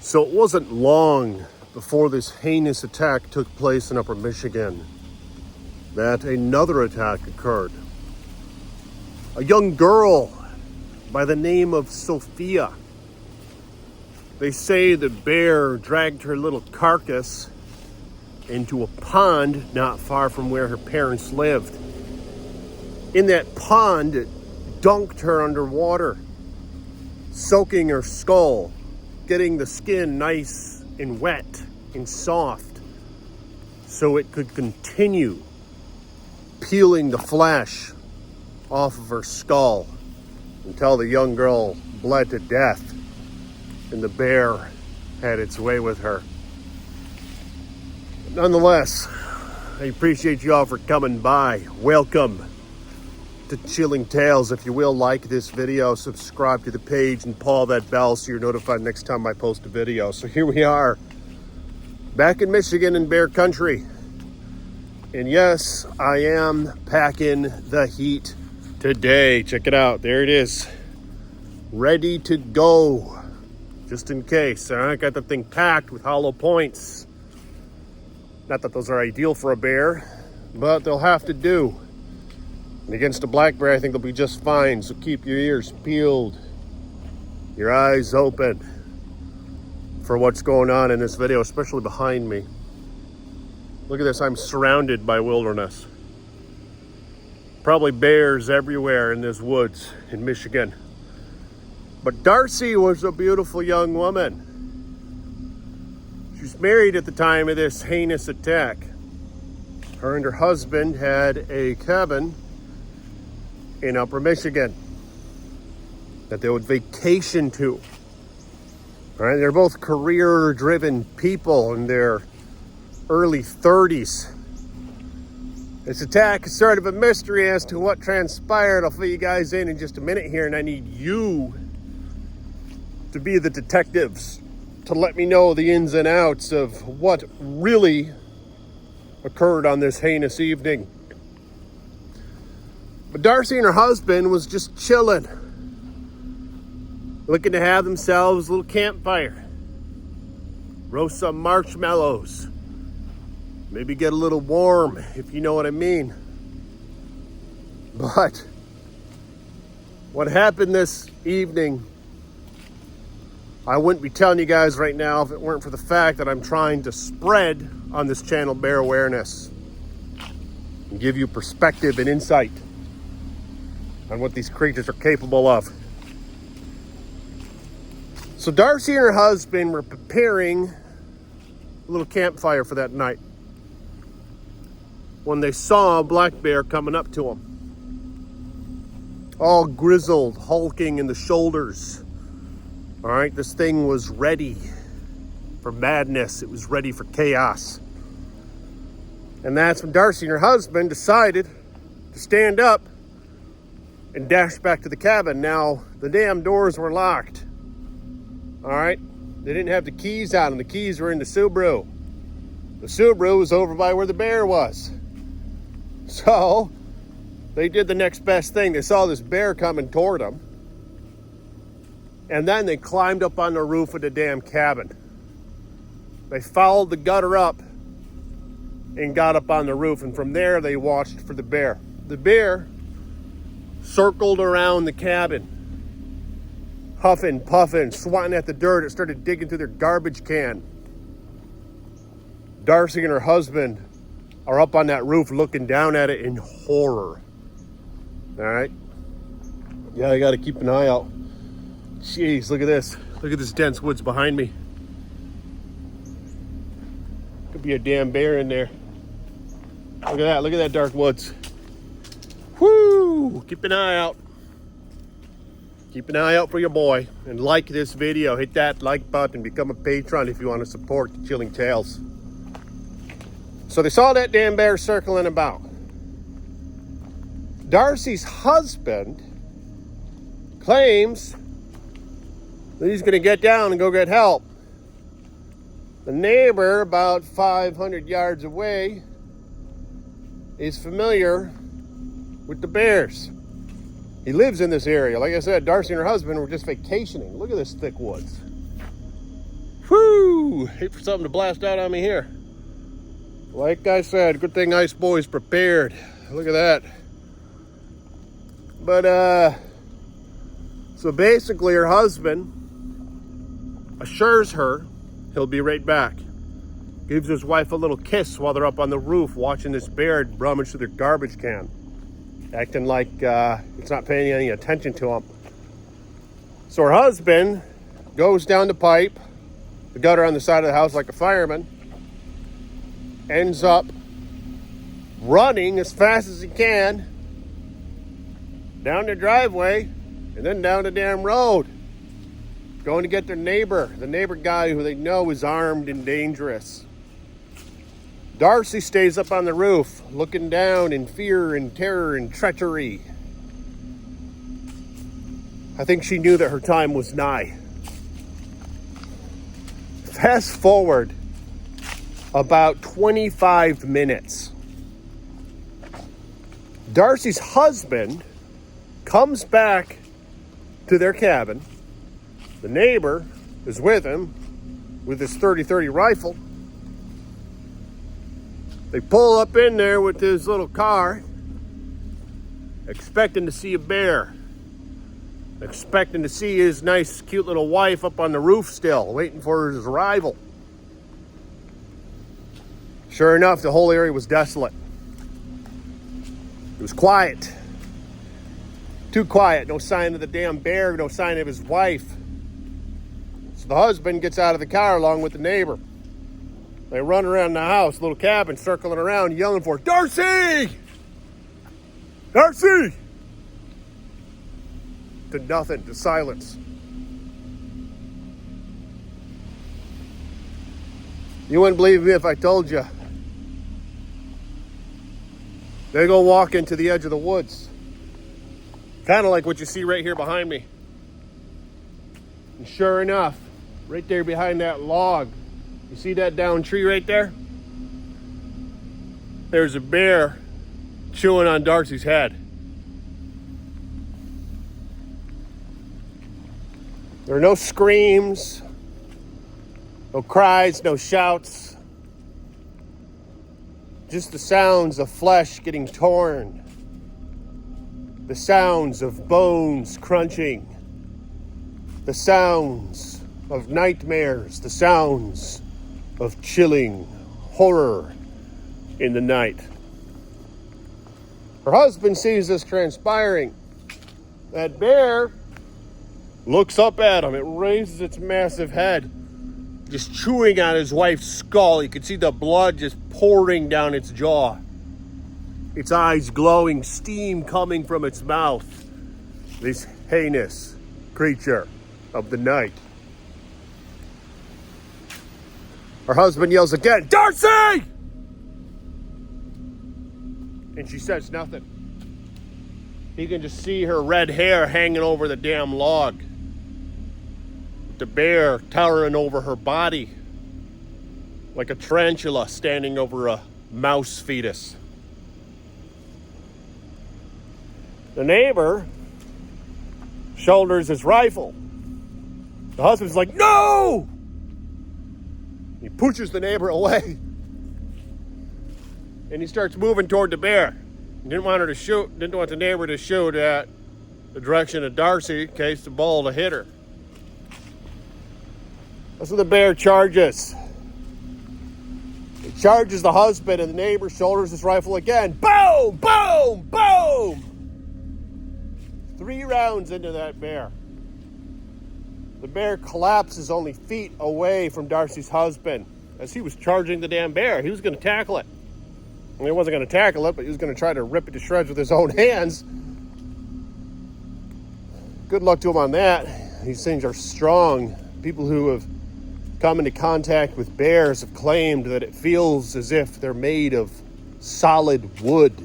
So it wasn't long before this heinous attack took place in Upper Michigan that another attack occurred. A young girl by the name of Sophia. They say the bear dragged her little carcass into a pond not far from where her parents lived. In that pond, it dunked her underwater, soaking her skull, getting the skin nice and wet and soft so it could continue peeling the flesh off of her skull until the young girl bled to death and the bear had its way with her. Nonetheless, I appreciate you all for coming by. Welcome to Chilling Tales. If you will, like this video, subscribe to the page, and pull that bell so you're notified next time I post a video. So here we are, back in Michigan in bear country. And yes, I am packing the heat today. Check it out. There it is. Ready to go. Just in case. I got the thing packed with hollow points. Not that those are ideal for a bear, but they'll have to do. And against a black bear, I think they'll be just fine. So keep your ears peeled, your eyes open for what's going on in this video, especially behind me. Look at this. I'm surrounded by wilderness. Probably bears everywhere in this woods in Michigan. But Darcy was a beautiful young woman. She was married at the time of this heinous attack. Her and her husband had a cabin in Upper Michigan that they would vacation to. All right, they're both career-driven people in their early 30s. This attack is sort of a mystery as to what transpired. I'll fill you guys in just a minute here, and I need you to be the detectives to let me know the ins and outs of what really occurred on this heinous evening. But Darcy and her husband was just chilling, looking to have themselves a little campfire, roast some marshmallows, maybe get a little warm, if you know what I mean. But what happened this evening, I wouldn't be telling you guys right now if it weren't for the fact that I'm trying to spread on this channel bear awareness and give you perspective and insight on what these creatures are capable of. So Darcy and her husband were preparing a little campfire for that night when they saw a black bear coming up to them. All grizzled, hulking in the shoulders. All right, this thing was ready for madness. It was ready for chaos. And that's when Darcy and her husband decided to stand up and dash back to the cabin. Now, the damn doors were locked. All right, they didn't have the keys on them. The keys were in the Subaru. The Subaru was over by where the bear was. So they did the next best thing. They saw this bear coming toward them. And then they climbed up on the roof of the damn cabin. They followed the gutter up and got up on the roof. And from there, they watched for the bear. The bear circled around the cabin, huffing, puffing, swatting at the dirt. It started digging through their garbage can. Darcy and her husband are up on that roof looking down at it in horror. All right? Yeah, I got to keep an eye out. Jeez, look at this. Look at this dense woods behind me. Could be a damn bear in there. Look at that. Look at that dark woods. Whoo! Keep an eye out. Keep an eye out for your boy. And like this video. Hit that like button. Become a patron if you want to support the Chilling Tales. So they saw that damn bear circling about. Darcy's husband claims that he's going to get down and go get help. The neighbor, about 500 yards away, is familiar with the bears. He lives in this area. Like I said, Darcy and her husband were just vacationing. Look at this thick woods. Whew! hate for something to blast out on me here. Like I said, good thing Ice Boy's prepared. Look at that. But, so basically her husband assures her he'll be right back. Gives his wife a little kiss while they're up on the roof watching this bear rummage through their garbage can. Acting like it's not paying any attention to him. So her husband goes down the pipe, the gutter on the side of the house like a fireman, ends up running as fast as he can down the driveway and then down the damn road, going to get their neighbor, the neighbor guy who they know is armed and dangerous. Darcy stays up on the roof, looking down in fear and terror and treachery. I think she knew that her time was nigh. Fast forward about 25 minutes. Darcy's husband comes back to their cabin. The neighbor is with him with his .30-30 rifle. They pull up in there with his little car, expecting to see a bear. Expecting to see his nice, cute little wife up on the roof still, waiting for his arrival. Sure enough, the whole area was desolate. It was quiet. Too quiet. No sign of the damn bear, no sign of his wife. So the husband gets out of the car along with the neighbor. They run around the house, little cabin, circling around, yelling for Darcy! Darcy! To nothing, to silence. You wouldn't believe me if I told you. They go walk into the edge of the woods. Kind of like what you see right here behind me. And sure enough, right there behind that log, you see that downed tree right there? There's a bear chewing on Darcy's head. There are no screams, no cries, no shouts. Just the sounds of flesh getting torn. The sounds of bones crunching. The sounds of nightmares. The sounds of chilling horror in the night. Her husband sees this transpiring. That bear looks up at him. It raises its massive head, just chewing on his wife's skull. You can see the blood just pouring down its jaw. Its eyes glowing, steam coming from its mouth. This heinous creature of the night. Her husband yells again, Darcy! And she says nothing. He can just see her red hair hanging over the damn log. The bear towering over her body like a tarantula standing over a mouse fetus. The neighbor shoulders his rifle. The husband's like, no! He pushes the neighbor away. And he starts moving toward the bear. He didn't want the neighbor to shoot at the direction of Darcy in case the bull to hit her. That's when the bear charges. He charges the husband, and the neighbor shoulders his rifle again. Boom! Boom! Boom! 3 rounds into that bear. The bear collapses only feet away from Darcy's husband as he was charging the damn bear. He was going to tackle it. I mean, he wasn't going to tackle it, but he was going to try to rip it to shreds with his own hands. Good luck to him on that. These things are strong. People who have come into contact with bears have claimed that it feels as if they're made of solid wood.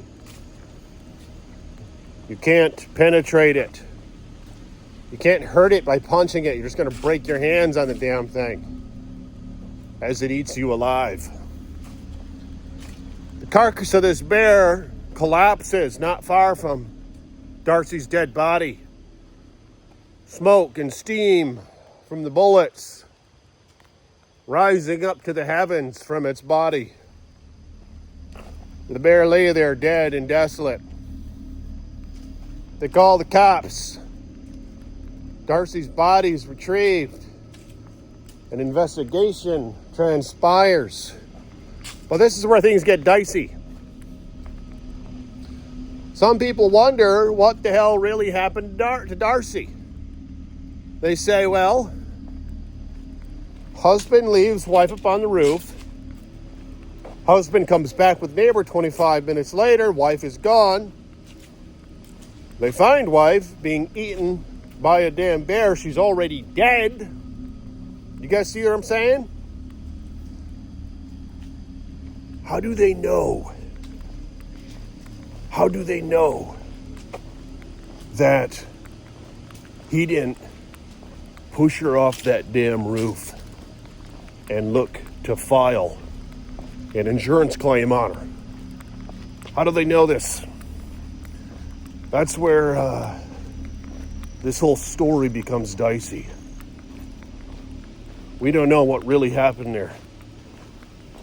You can't penetrate it. You can't hurt it by punching it. You're just going to break your hands on the damn thing as it eats you alive. The carcass of this bear collapses not far from Darcy's dead body. Smoke and steam from the bullets rising up to the heavens from its body. The bear lay there dead and desolate. They call the cops. Darcy's body is retrieved. An investigation transpires. Well, this is where things get dicey. Some people wonder what the hell really happened to Darcy. They say, well, husband leaves wife up on the roof. Husband comes back with neighbor 25 minutes later. Wife is gone. They find wife being eaten by a damn bear. She's already dead. You guys see what I'm saying? How do they know? How do they know that he didn't push her off that damn roof and look to file an insurance claim on her? How do they know this? That's where this whole story becomes dicey. We don't know what really happened there.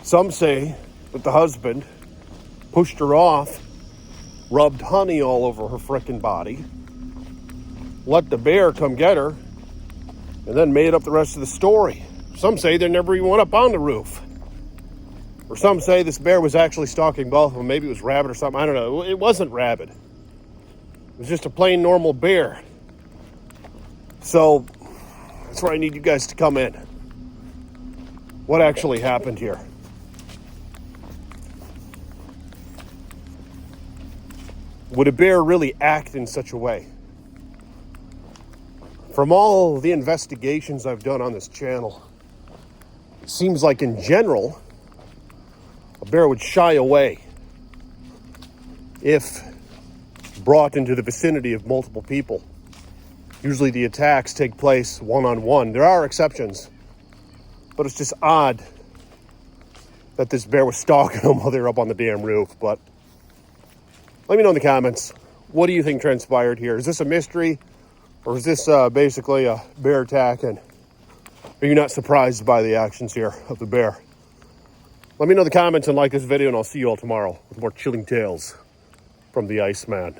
Some say that the husband pushed her off, rubbed honey all over her frickin' body, let the bear come get her, and then made up the rest of the story. Some say they never even went up on the roof. Or some say this bear was actually stalking both of them. Maybe it was rabbit or something. I don't know. It wasn't rabbit. It was just a plain normal bear. So that's where I need you guys to come in. What actually happened here? Would a bear really act in such a way? From all the investigations I've done on this channel, it seems like in general, a bear would shy away if brought into the vicinity of multiple people. Usually the attacks take place one-on-one. There are exceptions, but it's just odd that this bear was stalking them while they were up on the damn roof. But let me know in the comments, what do you think transpired here? Is this a mystery, or is this basically a bear attack, and are you not surprised by the actions here of the bear? Let me know in the comments and like this video, and I'll see you all tomorrow with more chilling tales from the Iceman.